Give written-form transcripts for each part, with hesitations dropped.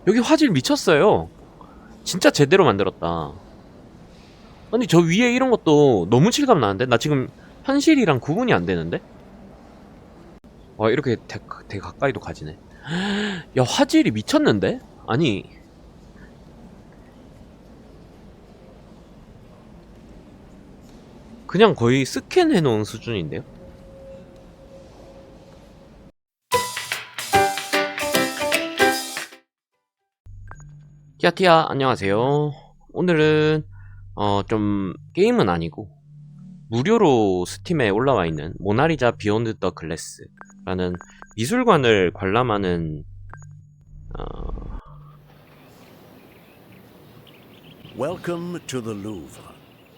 여기 화질 미쳤어요. 진짜 제대로 만들었다. 아니 저 위에 이런 것도 너무 실감 나는데? 나 지금 현실이랑 구분이 안 되는데? 와 이렇게 되게 가까이도 가지네. 야 화질이 미쳤는데? 아니 그냥 거의 스캔해놓은 수준인데요? 티아티아 안녕하세요. 오늘은 좀 게임은 아니고 무료로 스팀에 올라와 있는 모나리자 비욘드 더 글래스라는 미술관을 관람하는 Welcome to the Louvre,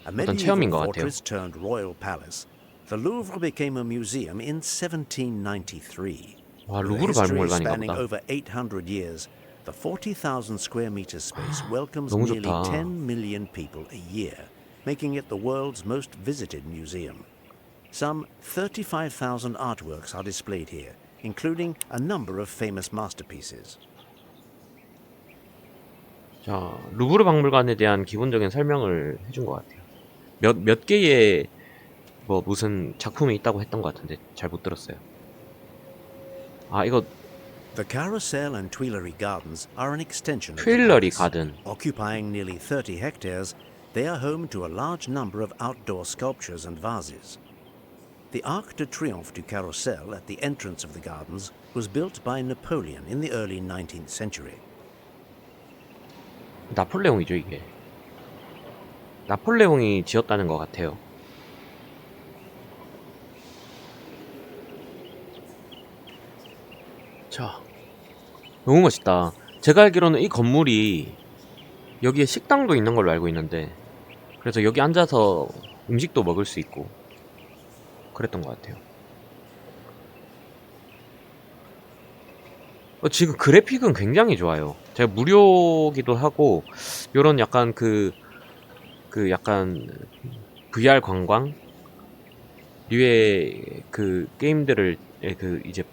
a 어떤 체험인 것 medieval 같아요. fortress turned royal palace. The Louvre became a museum in 1793. 와 With a 루브르 history 박물관인가 spanning 보다. over 800 years, the 40,000 square meter space welcomes 너무 nearly 좋다. 10 million people a year, making it the world's most visited museum. Some 35,000 artworks are displayed here, including a number of famous masterpieces. 자, 루브르 박물관에 대한 기본적인 설명을 해준 것 같아요. 몇 개의 뭐 무슨 작품이 있다고 했던 것 같은데 잘 못 들었어요. 아 이거 The Carousel and Tuileries Gardens are an extension of the 퀼러리 palace. 가든. Occupying nearly 30 hectares, they are home to a large number of outdoor sculptures and vases. The Arc de Triomphe du Carrousel at the entrance of the gardens was built by Napoleon in the early 19th century. 나폴레옹이죠 이게. 나폴레옹이 지었다는 것 같아요. 자, 너무 멋있다. 제가 알기로는 이 건물이 여기에 식당도 있는 걸로 알고 있는데, 그래서 여기 앉아서 음식도 먹을 수 있고 그랬던 것 같아요. 지금 그래픽은 굉장히 좋아요. 제가 무료기도 하고 요런 약간 그 약간 VR 관광 류의 그 게임들을 그 이제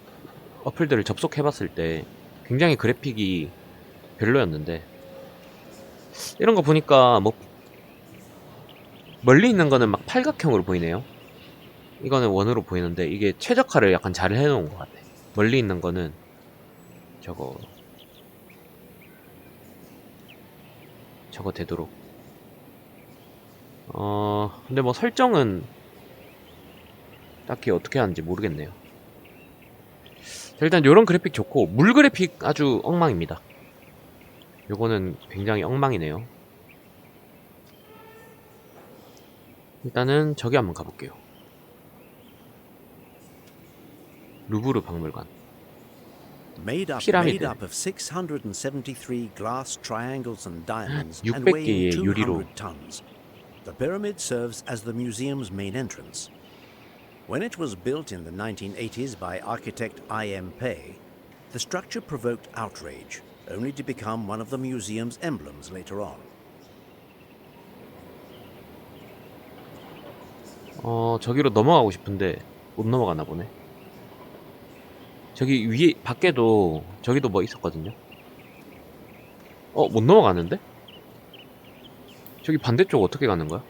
어플들을 접속해봤을 때 굉장히 그래픽이 별로였는데, 이런 거 보니까 뭐 멀리 있는 거는 막 팔각형으로 보이네요. 이거는 원으로 보이는데 이게 최적화를 약간 잘 해놓은 것 같아. 멀리 있는 거는 저거 되도록. 근데 뭐 설정은 딱히 어떻게 하는지 모르겠네요. 자, 일단 요런 그래픽 좋고, 물 그래픽 아주 엉망입니다. 요거는 굉장히 엉망이네요. 일단은 저기 한번 가볼게요. 루브르 박물관. Made up 피라미드. of 673 glass triangles and diamonds and 600 weighing 개의 유리로. 200 tons. The pyramid serves as the museum's main entrance. When it was built in the 1980s by architect I.M. Pei, the structure provoked outrage, only to become one of the museum's emblems later on. 저기로 넘어가고 싶은데 못 넘어가나 보네. 저기 위에 밖에도 저기도 뭐 있었거든요. 못 넘어가는데? 저기 반대쪽 어떻게 가는 거야?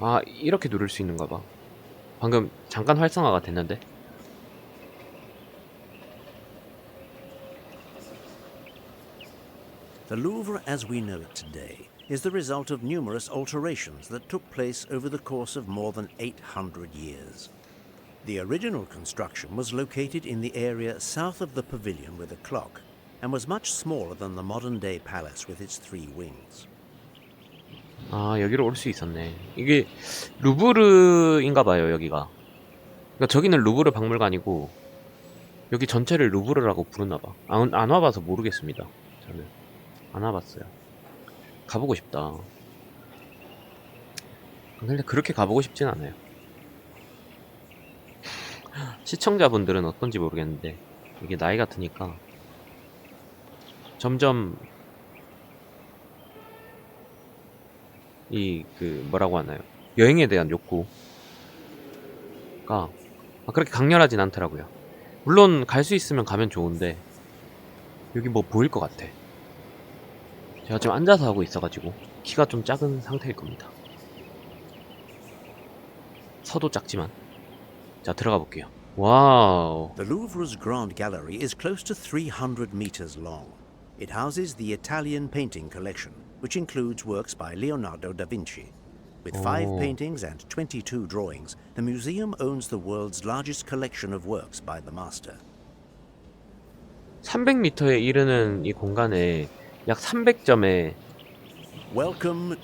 아, 이렇게 누를 수 있는가 봐. 방금 잠깐 활성화가 됐는데. The Louvre as we know it today is the result of numerous alterations that took place over the course of more than 800 years. The original construction was located in the area south of the pavilion with a clock and was much smaller than the modern-day palace with its 3 wings. 아, 여기로 올 수 있었네. 이게 루브르인가봐요, 여기가. 그러니까 저기는 루브르 박물관이고 여기 전체를 루브르라고 부르나봐. 안 와봐서 모르겠습니다. 저는 안 와봤어요. 가보고 싶다. 근데 그렇게 가보고 싶진 않아요. 시청자분들은 어떤지 모르겠는데 이게 나이가 드니까 점점 이 뭐라고 하나요? 여행에 대한 욕구가 그렇게 강렬하진 않더라고요. 물론 갈 수 있으면 가면 좋은데 여기 뭐 보일 것 같아. 제가 지금 앉아서 하고 있어가지고 키가 좀 작은 상태일 겁니다. 서도 작지만. 자, 들어가 볼게요. 와우. The Louvre's Grand Gallery is close to 300 meters long. It houses the Italian painting collection, which includes works by Leonardo da Vinci. With 5 paintings and 22 drawings, the museum owns the world's largest collection of works by the master. 300m에 이르는 이 공간에 약 300점의 Welcome.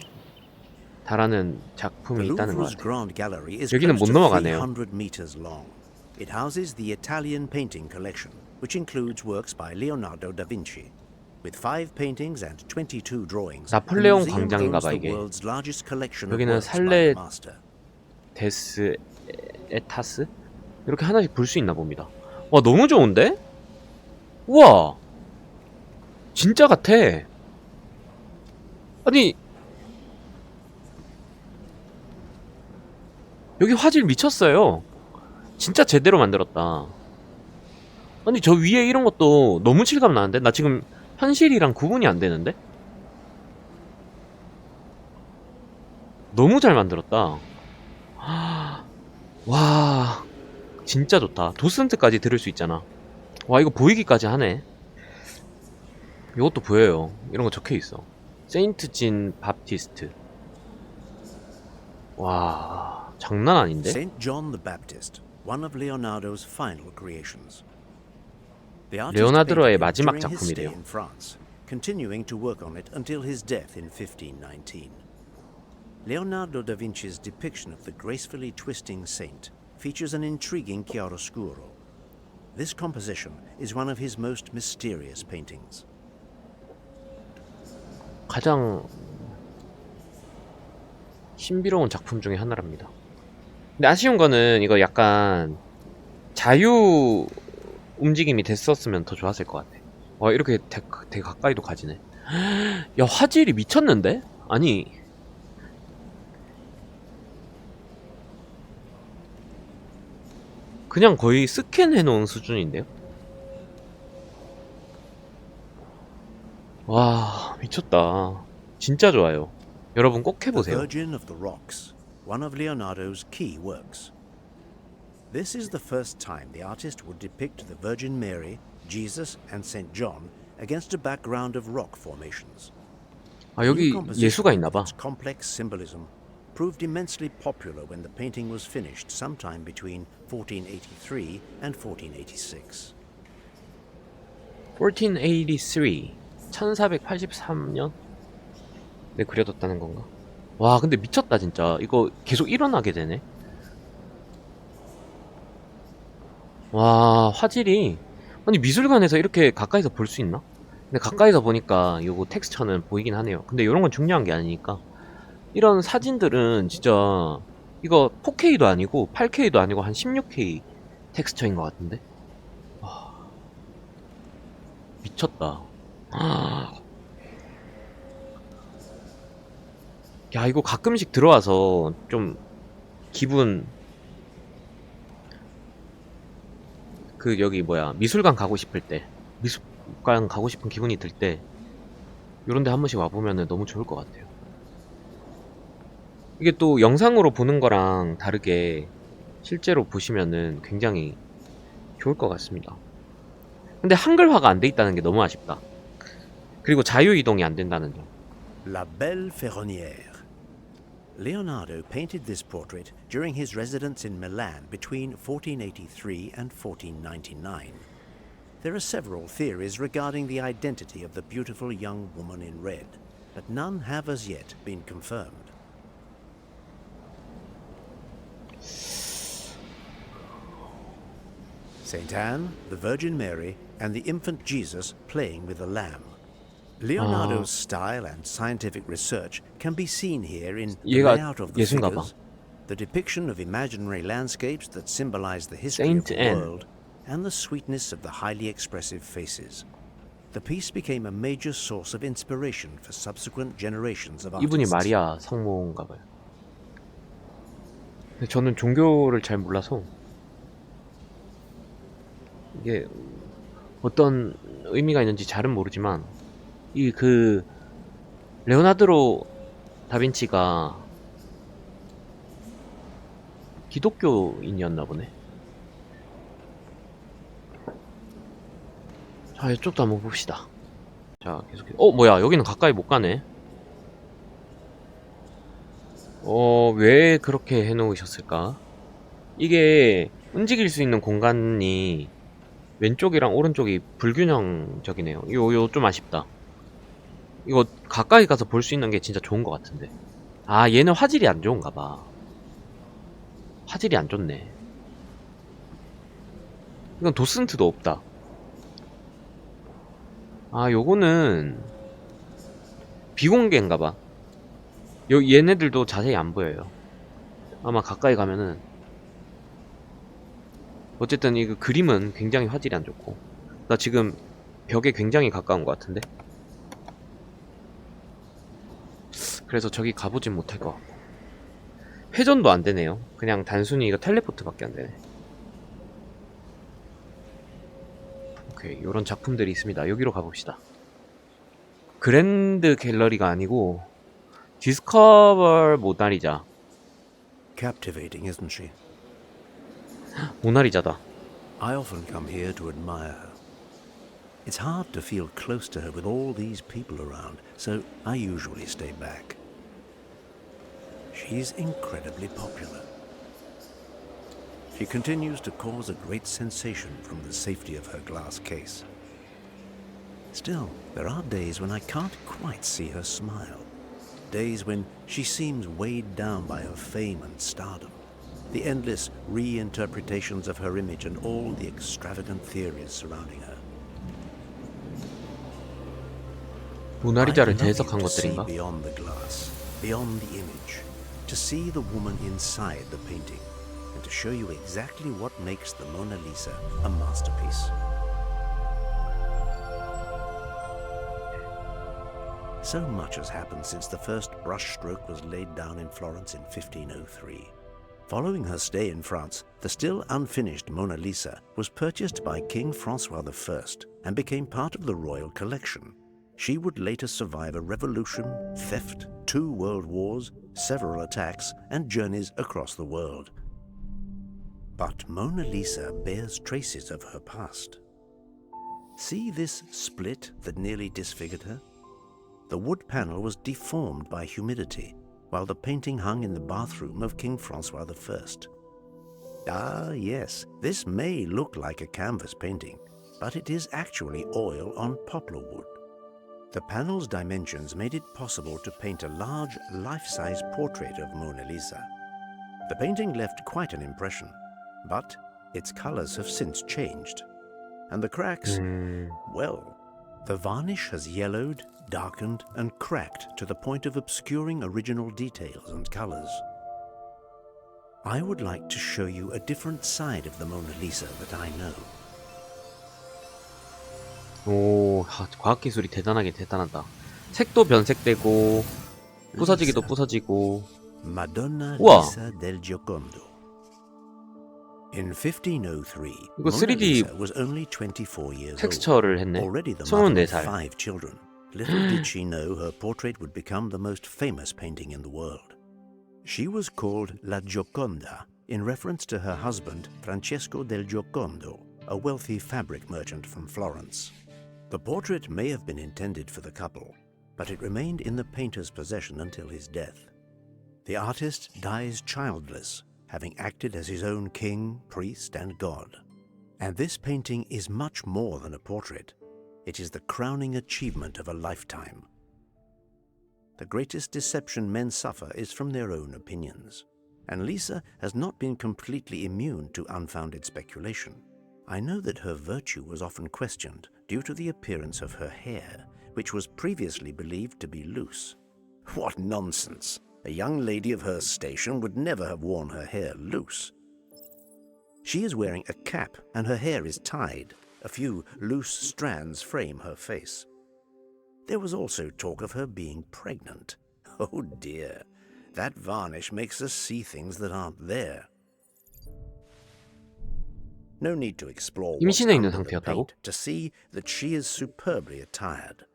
달하는 The 작품이 있다는 것 Louvre's 같아요. Grand Gallery is 여기는 close 못 to 넘어가네요. 300 meters long. It houses the Italian painting collection, which includes works by Leonardo da Vinci. With 5 paintings and 22 drawings, the 나폴레옹 museum 광장인가 owns 봐, the 이게. world's largest collection of 여기는 works by the 살레 master. 데스 에타스? 이렇게 하나씩 볼 수 있나 봅니다. 와, 너무 좋은데? 우와, 진짜 같아. 아니, 여기 화질 미쳤어요. 진짜 제대로 만들었다. 아니, 저 위에 이런 것도 너무 실감 나는데? 나 지금 현실이랑 구분이 안 되는데? 너무 잘 만들었다. 와, 진짜 좋다. 도슨트까지 들을 수 있잖아. 와, 이거 보이기까지 하네. 이것도 보여요. 이런 거 적혀 있어. 세인트 진 밥티스트. 와, 장난 아닌데? Saint John the Baptist, one of Leonardo's final creations. The artist 레오나르도의 painted it 마지막 during his stay 작품이래요. in France, continuing to work on it until his death in 1519. Leonardo da Vinci's depiction of the gracefully twisting saint features an intriguing chiaroscuro. This composition is one of his most mysterious paintings. 가장 신비로운 작품 중에 하나랍니다. 근데 아쉬운 거는 이거 약간 자유 움직임이 됐었으면 더 좋았을 것 같아. 와, 이렇게 되게 가까이도 가지네. 야, 화질이 미쳤는데? 아니, 그냥 거의 스캔해놓은 수준인데요? 와, 미쳤다. 진짜 좋아요. 여러분 꼭 The 해보세요. Virgin of the Rocks, one of Leonardo's key works. This is the first time the artist would depict the Virgin Mary, Jesus, and St. John against a background of rock formations. 아, 여기 예수가 있나봐. Its complex symbolism proved immensely popular when the painting was finished sometime between 1483 and 1486. 1483 1483년? 네, 그려뒀다는 건가? 와, 근데 미쳤다 진짜. 이거 계속 일어나게 되네. 와, 화질이, 아니 미술관에서 이렇게 가까이서 볼 수 있나? 근데 가까이서 보니까 요거 텍스처는 보이긴 하네요. 근데 이런 건 중요한 게 아니니까. 이런 사진들은 진짜 이거 4K도 아니고 8K도 아니고 한 16K 텍스처인 것 같은데. 와, 미쳤다. 야, 이거 가끔씩 들어와서 좀 기분, 그 여기 뭐야, 미술관 가고 싶을 때, 미술관 가고 싶은 기분이 들 때 요런 데 한 번씩 와보면 너무 좋을 것 같아요. 이게 또 영상으로 보는 거랑 다르게 실제로 보시면은 굉장히 좋을 것 같습니다. 근데 한글화가 안 돼 있다는 게 너무 아쉽다. 그리고 자유이동이 안 된다는 점. La Belle Ferronnière. Leonardo painted this portrait during his residence in Milan between 1483 and 1499. There are several theories regarding the identity of the beautiful young woman in red, but none have as yet been confirmed. Saint Anne, the Virgin Mary, and the infant Jesus playing with the lamb. Leonardo's style and scientific research can be seen here in the 얘가 layout of the 예수인가 봐. figures, the depiction of imaginary landscapes that symbolize the history of Saint the Anne. world, and the sweetness of the highly expressive faces. The piece became a major source of inspiration for subsequent generations of 이분이 artists. 마리아 성모인가 봐요. 근데 저는 종교를 잘 몰라서 이게 어떤 의미가 있는지 잘은 모르지만 이 그 레오나르도 다빈치가 기독교인이었나 보네. 자, 이쪽도 한번 봅시다. 자, 계속해. 뭐야, 여기는 가까이 못 가네. 왜 그렇게 해놓으셨을까? 이게 움직일 수 있는 공간이 왼쪽이랑 오른쪽이 불균형적이네요. 요 좀 아쉽다. 이거 가까이 가서 볼 수 있는 게 진짜 좋은 것 같은데. 아, 얘는 화질이 안 좋은가 봐. 화질이 안 좋네. 이건 도슨트도 없다. 아, 요거는 비공개인가 봐. 얘네들도 자세히 안 보여요. 아마 가까이 가면은 어쨌든 이 그림은 굉장히 화질이 안 좋고, 나 지금 벽에 굉장히 가까운 것 같은데. 그래서 저기 가보진 못할 것 같고, 회전도 안 되네요. 그냥 단순히 이거 텔레포트밖에 안 되네. 오케이, 요런 작품들이 있습니다. 여기로 가봅시다. 그랜드 갤러리가 아니고 디스커버 모나리자. Captivating, isn't she? 모나리자다. I often come here to admire her. It's hard to feel close to her with all these people around, so I usually stay back. She's incredibly popular. She continues to cause a great sensation from the safety of her glass case. Still, there are days when I can't quite see her smile. Days when she seems weighed down by her fame and stardom. The endless reinterpretations of her image and all the extravagant theories surrounding her. 모나리자를 I'd love you 재해석한 to see 것들인가? beyond the glass, beyond the image, to see the woman inside the painting, and to show you exactly what makes the Mona Lisa a masterpiece. So much has happened since the first brushstroke was laid down in Florence in 1503. Following her stay in France, the still unfinished Mona Lisa was purchased by King Francois I and became part of the royal collection. She would later survive a revolution, theft, 2 world wars, several attacks, and journeys across the world. But Mona Lisa bears traces of her past. See this split that nearly disfigured her? The wood panel was deformed by humidity, while the painting hung in the bathroom of King Francois I. Ah, yes, this may look like a canvas painting, but it is actually oil on poplar wood. The panel's dimensions made it possible to paint a large, life-size portrait of Mona Lisa. The painting left quite an impression, but its colors have since changed. And the cracks, well, the varnish has yellowed, darkened, and cracked to the point of obscuring original details and colors. I would like to show you a different side of the Mona Lisa that I know. 오, 과학기술이 대단하다. 색도 변색되고, 부서지기도 부서지고. Madonna 우와. Lisa del Giocondo. In 1503, 이거 Mona 3D Lisa was only 24 years old. 텍스처를 했네. Already the mother of 24살. 5 children. Little did she know her portrait would become the most famous painting in the world. She was called La Gioconda in reference to her husband Francesco del Giocondo, a wealthy fabric merchant from Florence. The portrait may have been intended for the couple, but it remained in the painter's possession until his death. The artist dies childless, having acted as his own king, priest, and god. And this painting is much more than a portrait. It is the crowning achievement of a lifetime. The greatest deception men suffer is from their own opinions, and Lisa has not been completely immune to unfounded speculation. I know that her virtue was often questioned due to the appearance of her hair, which was previously believed to be loose. What nonsense! A young lady of her station would never have worn her hair loose. She is wearing a cap and her hair is tied. A few loose strands frame her face. There was also talk of her being pregnant. Oh dear, that varnish makes us see things that aren't there. No need to explore what's 임신해 있는 under the 상태였다고? paint to see that she is superbly attired.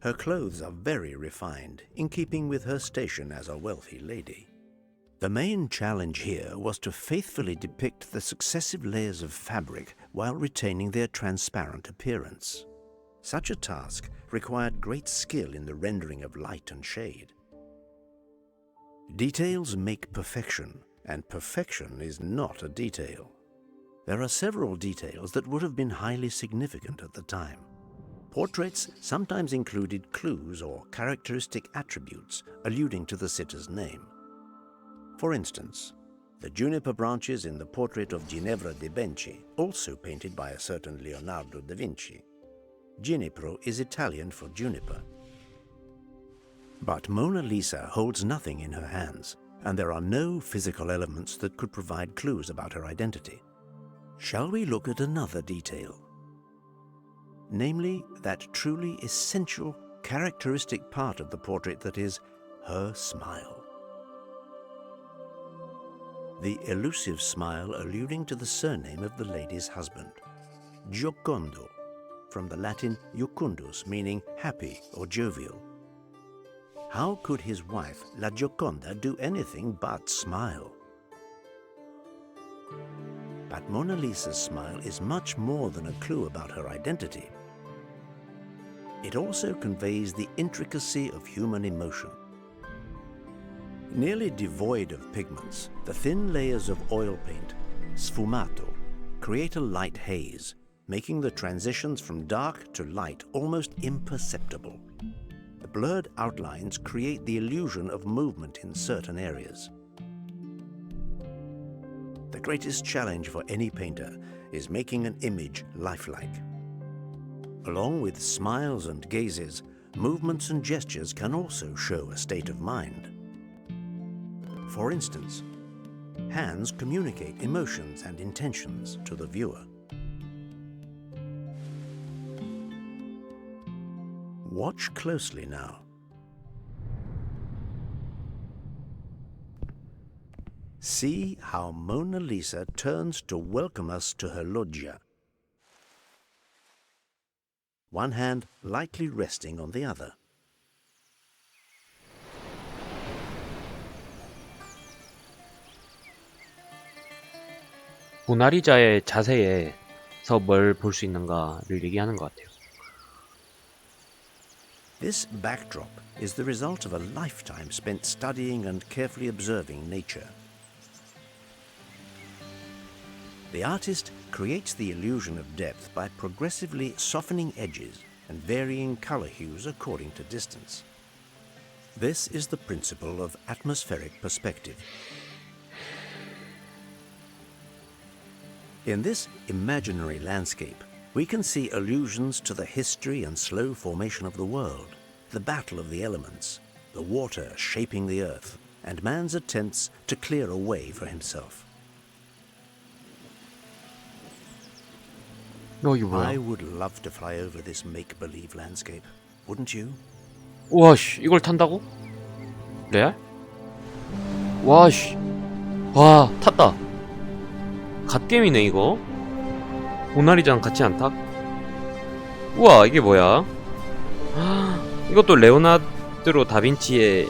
Her clothes are very refined, in keeping with her station as a wealthy lady. The main challenge here was to faithfully depict the successive layers of fabric while retaining their transparent appearance. Such a task required great skill in the rendering of light and shade. Details make perfection, and perfection is not a detail. There are several details that would have been highly significant at the time. Portraits sometimes included clues or characteristic attributes alluding to the sitter's name. For instance, the juniper branches in the portrait of Ginevra de' Benci, also painted by a certain Leonardo da Vinci. Ginepro is Italian for juniper. But Mona Lisa holds nothing in her hands, and there are no physical elements that could provide clues about her identity. Shall we look at another detail? Namely, that truly essential, characteristic part of the portrait that is her smile. The elusive smile alluding to the surname of the lady's husband, Giocondo, from the Latin jucundus, meaning happy or jovial. How could his wife, La Gioconda, do anything but smile? But Mona Lisa's smile is much more than a clue about her identity. It also conveys the intricacy of human emotion. Nearly devoid of pigments, the thin layers of oil paint, sfumato, create a light haze, making the transitions from dark to light almost imperceptible. The blurred outlines create the illusion of movement in certain areas. The greatest challenge for any painter is making an image lifelike. Along with smiles and gazes, movements and gestures can also show a state of mind. For instance, hands communicate emotions and intentions to the viewer. Watch closely now. See how Mona Lisa turns to welcome us to her loggia. One hand lightly resting on the other. 모나리자의 자세에서 뭘 볼 수 있는가를 얘기하는 것 같아요. This backdrop is the result of a lifetime spent studying and carefully observing nature. The artist creates the illusion of depth by progressively softening edges and varying color hues according to distance. This is the principle of atmospheric perspective. In this imaginary landscape, we can see allusions to the history and slow formation of the world, the battle of the elements, the water shaping the earth, and man's attempts to clear a way for himself. 이게 뭐야? I would love to fly over this make-believe landscape, wouldn't you? 우와씨, 이걸 탄다고? 레알? 와씨, 와, 탔다. 갓게임이네 이거. 모나리자랑 같이 안 타? 우와, 이게 뭐야? 이것도 레오나르도 다빈치의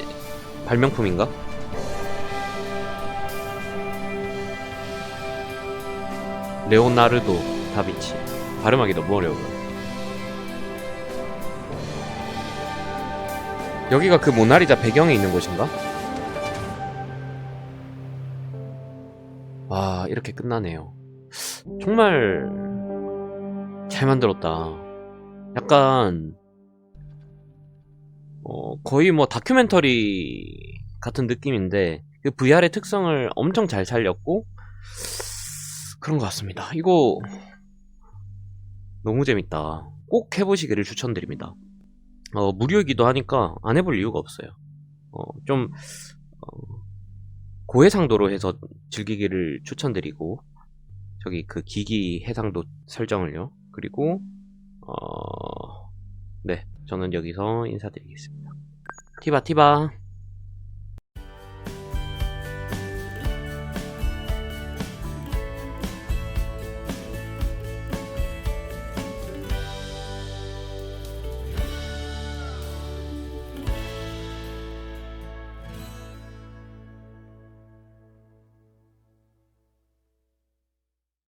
발명품인가? 레오나르도 다빈치. 발음하기 너무 어려워. 여기가 그 모나리자 배경에 있는 곳인가? 와, 이렇게 끝나네요. 정말 잘 만들었다. 약간 거의 뭐 다큐멘터리 같은 느낌인데 그 VR의 특성을 엄청 잘 살렸고 그런 것 같습니다. 이거 너무 재밌다. 꼭 해보시기를 추천드립니다. 무료이기도 하니까 안 해볼 이유가 없어요. 좀 고해상도로 해서 즐기기를 추천드리고, 저기 그 기기 해상도 설정을요. 그리고 네, 저는 여기서 인사드리겠습니다. 티바 티바.